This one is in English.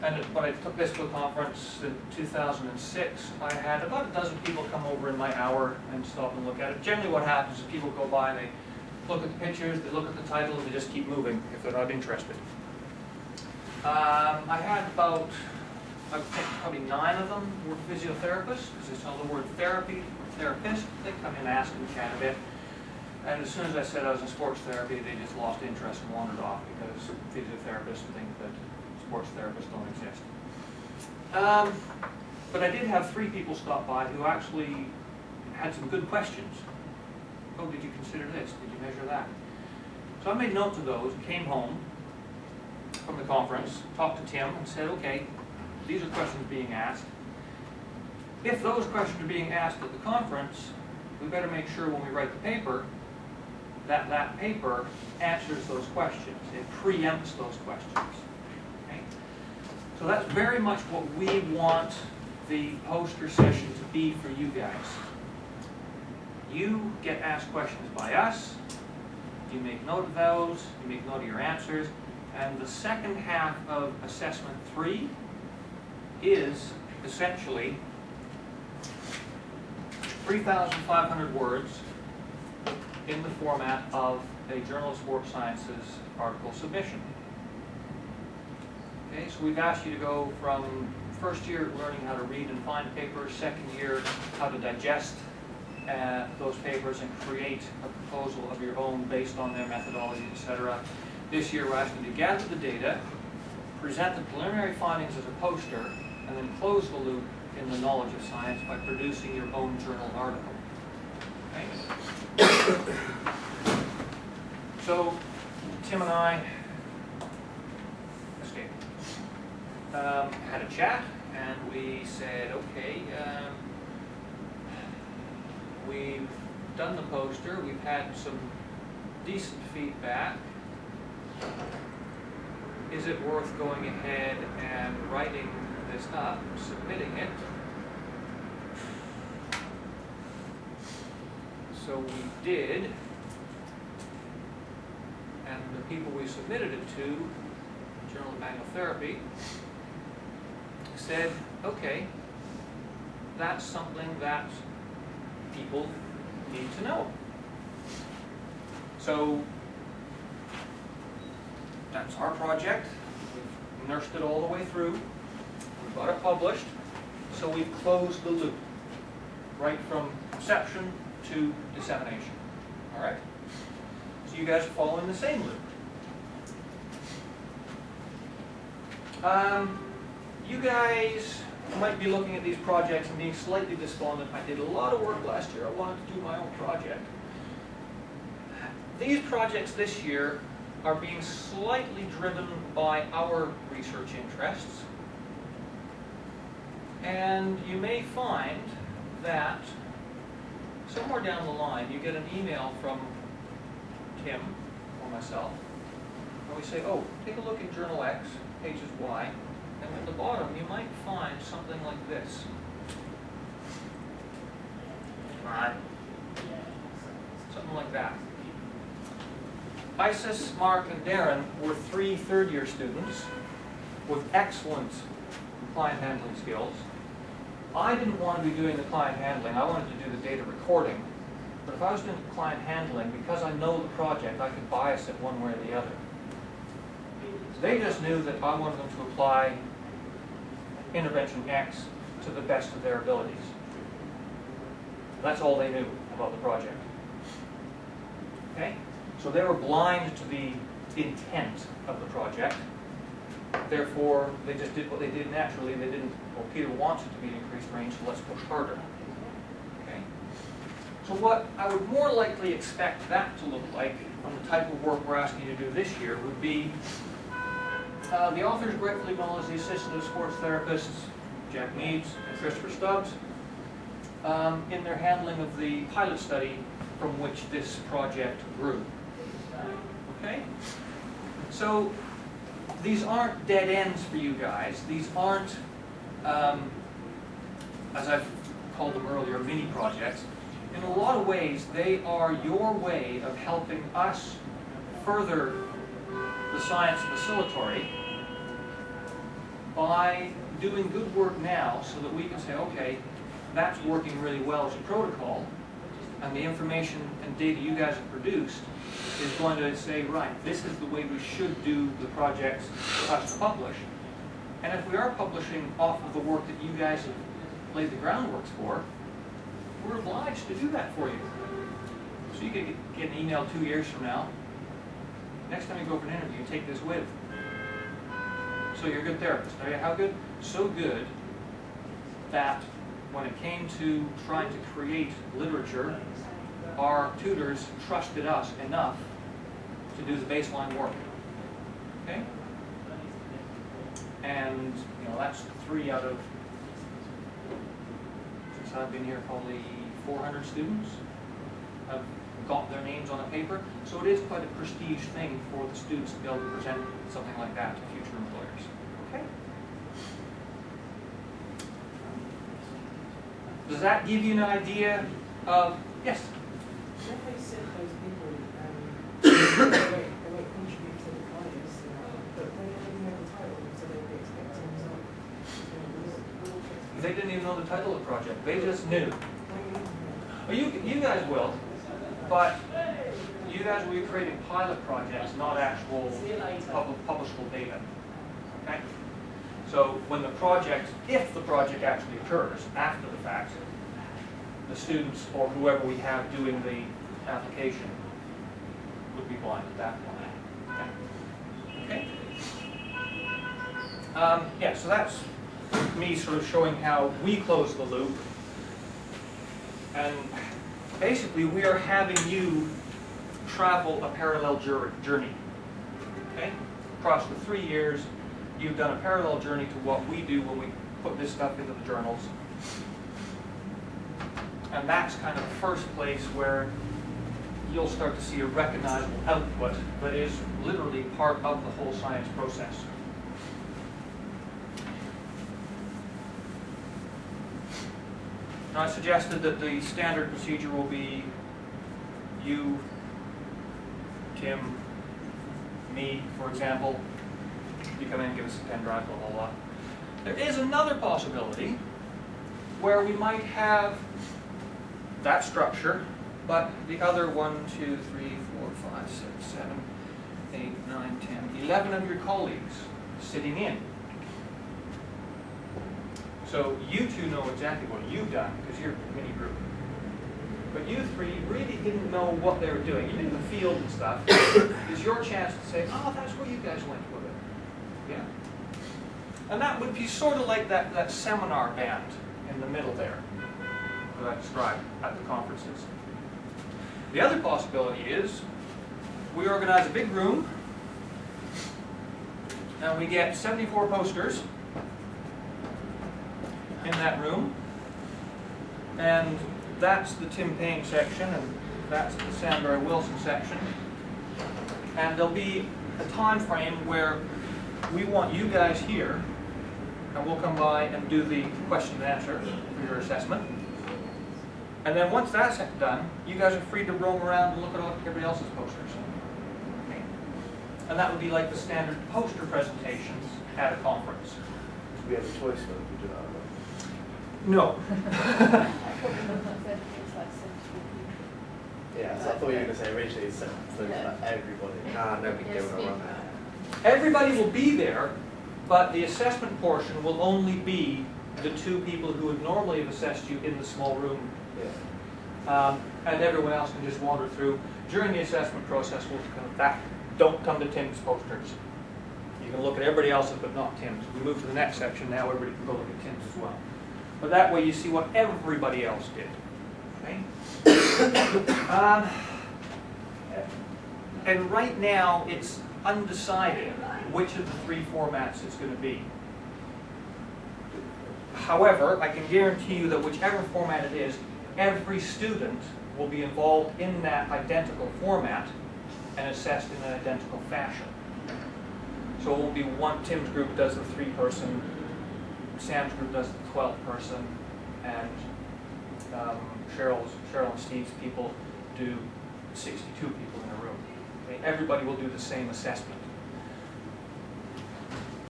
And when I took this to a conference in 2006, I had about a dozen people come over in my hour and stop and look at it. Generally what happens is people go by and they look at the pictures, they look at the title, and they just keep moving if they're not interested. I had about, I think probably 9 of them were physiotherapists, because they saw the word therapy or therapist. They come in, ask and chat a bit. And as soon as I said I was in sports therapy, they just lost interest and wandered off, because physiotherapists think that sports therapists don't exist. But I did have 3 people stop by who actually had some good questions. Oh, did you consider this? Did you measure that? So I made notes of those, came home from the conference, talked to Tim and said, okay, these are questions being asked. If those questions are being asked at the conference, we better make sure when we write the paper that that paper answers those questions. It preempts those questions. Okay? So that's very much what we want the poster session to be for you guys. You get asked questions by us, you make note of those, you make note of your answers, and the second half of assessment 3 is essentially 3,500 words in the format of a Journal of Sports Sciences article submission. Okay, so we've asked you to go from first year learning how to read and find papers, second year how to digest those papers and create a proposal of your own based on their methodology, etc. This year we're asking you to gather the data, present the preliminary findings as a poster, and then close the loop in the knowledge of science by producing your own journal article. Okay? So Tim and I had a chat, and we said, okay, we've done the poster, we've had some decent feedback. Is it worth going ahead and writing this up, submitting it? So we did, and the people we submitted it to, Journal of Manual Therapy, said, okay, that's something that people need to know. So that's our project. We've nursed it all the way through. We've got it published. So we've closed the loop, right from conception to dissemination. All right? So you guys are following the same loop. You guys might be looking at these projects and being slightly despondent. I did a lot of work last year. I wanted to do my own project. These projects this year are being slightly driven by our research interests. And you may find that somewhere down the line you get an email from Tim or myself, and we say, oh, take a look at Journal X, pages Y, and at the bottom you might find something like this. Something like that. Isis, Mark, and Darren were 3 third-year students with excellent client handling skills. I didn't want to be doing the client handling. I wanted to do the data recording. But if I was doing the client handling, because I know the project, I could bias it one way or the other. They just knew that I wanted them to apply intervention X to the best of their abilities. That's all they knew about the project. Okay? So they were blind to the intent of the project. Therefore, they just did what they did naturally. They didn't, well, Peter wants it to be an increased range, so let's push harder. Okay? So what I would more likely expect that to look like on the type of work we're asking you to do this year would be the authors gratefully acknowledge the assistance of sports therapists, Jack Meads and Christopher Stubbs, in their handling of the pilot study from which this project grew. Okay? So these aren't dead ends for you guys. These aren't, as I've called them earlier, mini projects. In a lot of ways, they are your way of helping us further the science facilitatory by doing good work now so that we can say, okay, that's working really well as a protocol, and the information and data you guys have produced is going to say, right, this is the way we should do the projects for us to publish. And if we are publishing off of the work that you guys have laid the groundwork for, we're obliged to do that for you. So you can get an email 2 years from now. Next time you go for an interview, take this with. So you're a good therapist. Are you? How good? So good that when it came to trying to create literature, our tutors trusted us enough to do the baseline work. Okay? And that's 3 out of, since I've been here, probably 400 students have got their names on a paper. So it is quite a prestige thing for the students to be able to present something like that to future employers. Okay? Does that give you an idea of, yes? When they said those people they won't contribute to the clients, but they don't even know the title, so they'd be expecting results. They didn't even know the title of the project. They just knew. Well, you guys will, but you guys will be creating pilot projects, not actual publishable data. Okay? So when the project, if the project actually occurs after the fact, the students or whoever we have doing the application would be blind at that point. Okay? Yeah, so that's me sort of showing how we close the loop. And basically we are having you travel a parallel journey. Okay? Across the 3 years, you've done a parallel journey to what we do when we put this stuff into the journals. And that's kind of the first place where you'll start to see a recognizable output that is literally part of the whole science process. Now, I suggested that the standard procedure will be you, Tim, me, for example. You come in and give us a pen drive, blah, blah, blah. There is another possibility where we might have that structure, but the other 1, 2, 3, 4, 5, 6, 7, 8, 9, 10, 11 of your colleagues sitting in. So you 2 know exactly what you've done because you're a mini group. But you 3 really didn't know what they were doing. You knew the field and stuff. It's your chance to say, oh, that's where you guys went with it. Yeah? And that would be sort of like that seminar band in the middle there that I described at the conferences. The other possibility is we organize a big room and we get 74 posters in that room, and that's the Tim Payne section and that's the Sandberry Wilson section, and there'll be a time frame where we want you guys here and we'll come by and do the question and answer for your assessment. And then once that's done, you guys are free to roam around and look at everybody else's posters. Okay? And that would be like the standard poster presentations at a conference. Do we have a choice whether we do that or not? No. Yeah, so I thought you were going to say originally it's for everybody. Nah, nobody can go around that. Everybody will be there, but the assessment portion will only be the 2 people who would normally have assessed you in the small room. Yeah. And everyone else can just wander through. During the assessment process, we'll come back. Don't come to Tim's posters. You can look at everybody else's, but not Tim's. We move to the next section now. Everybody can go look at Tim's as well. But that way you see what everybody else did. Okay? And right now, it's undecided which of the 3 formats it's going to be. However, I can guarantee you that whichever format it is, every student will be involved in that identical format and assessed in an identical fashion. So it won't be Tim's group does the 3-person, Sam's group does the 12-person, and Cheryl and Steve's people do 62 people in a room. Okay? Everybody will do the same assessment.